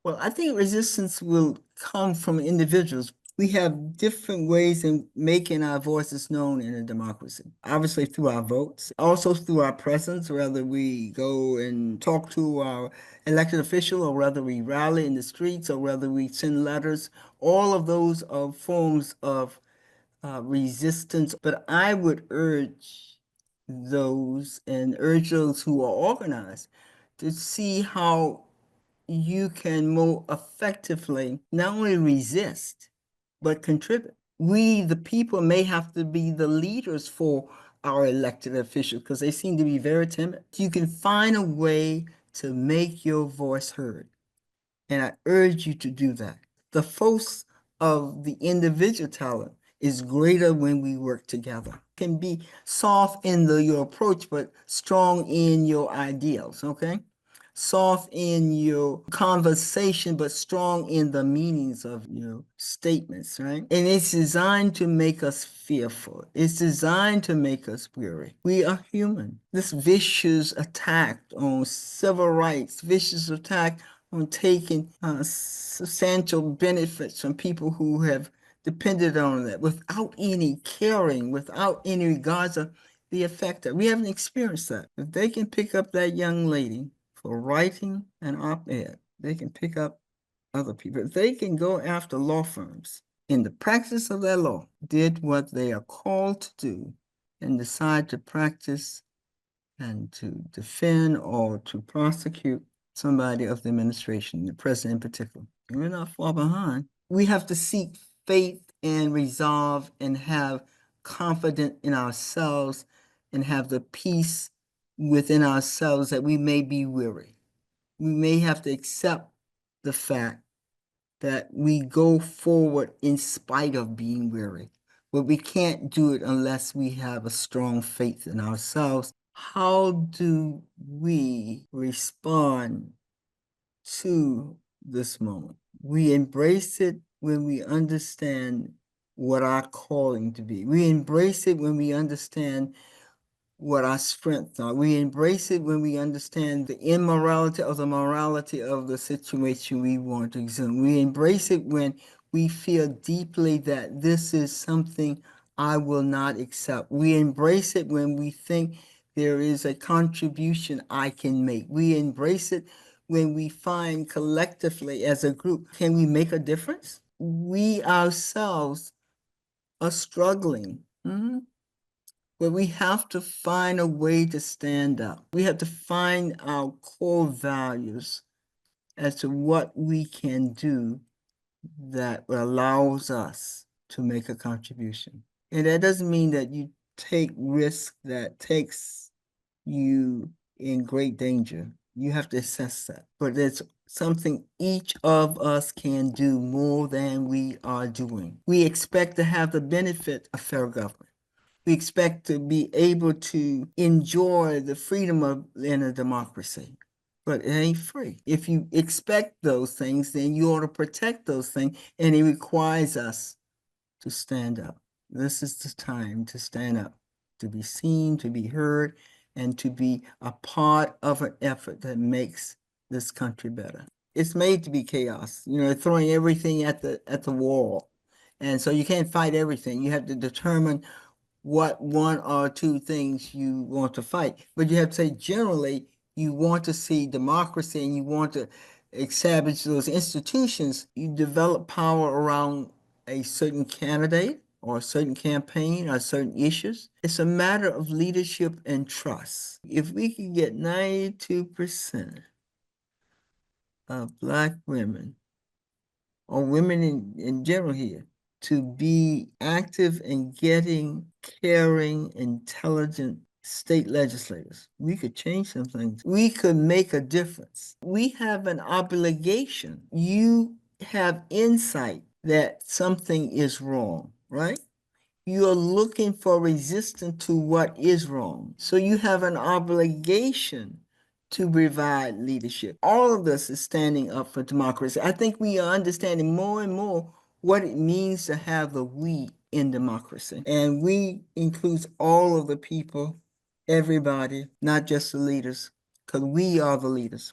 Well, I think resistance will come from individuals. We have different ways in making our voices known in a democracy. Obviously through our votes, also through our presence, whether we go and talk to our elected official or whether we rally in the streets or whether we send letters. All of those are forms of resistance. But I would urge those who are organized to see how you can more effectively not only resist, but contribute. We, the people, may have to be the leaders for our elected officials because they seem to be very timid. You can find a way to make your voice heard, and I urge you to do that. The force of the individual talent is greater when we work together. Can be soft in your approach, but strong in your ideals, okay? Soft in your conversation, but strong in the meanings of your statements, right? And it's designed to make us fearful. It's designed to make us weary. We are human. This vicious attack on civil rights, vicious attack on taking substantial benefits from people who have depended on that without any caring, without any regards of the effect that we haven't experienced that. If they can pick up that young lady for writing an op-ed, they can pick up other people. If they can go after law firms in the practice of their law, did what they are called to do and decide to practice and to defend or to prosecute somebody of the administration, the president in particular. And we're not far behind. We have to seek faith and resolve and have confidence in ourselves and have the peace within ourselves that we may be weary. We may have to accept the fact that we go forward in spite of being weary. But we can't do it unless we have a strong faith in ourselves. How do we respond to this moment? We embrace it when we understand what our calling to be. We embrace it when we understand what our strengths are. We embrace it when we understand the immorality or the morality of the situation we want to examine. We embrace it when we feel deeply that this is something I will not accept. We embrace it when we think there is a contribution I can make. We embrace it when we find collectively as a group, can we make a difference? We ourselves are struggling. But we have to find a way to stand up. We have to find our core values as to what we can do that allows us to make a contribution. And that doesn't mean that you take risk that takes you in great danger. You have to assess that. But it's something each of us can do more than we are doing. We expect to have the benefit of fair government. We expect to be able to enjoy the freedom of in a democracy, but it ain't free. If you expect those things, then you ought to protect those things, and it requires us to stand up. This is the time to stand up, to be seen, to be heard, and to be a part of an effort that makes this country better. It's made to be chaos, throwing everything at the wall. And so you can't fight everything. You have to determine what one or two things you want to fight. But you have to say generally, you want to see democracy and you want to establish those institutions. You develop power around a certain candidate or a certain campaign or certain issues. It's a matter of leadership and trust. If we can get 92% of Black women or women in general here to be active in getting caring, intelligent state legislators, we could change some things. We could make a difference. We have an obligation. You have insight that something is wrong, right? You're looking for resistance to what is wrong. So you have an obligation to provide leadership. All of this is standing up for democracy. I think we are understanding more and more what it means to have the we in democracy. And we includes all of the people, everybody, not just the leaders, because we are the leaders.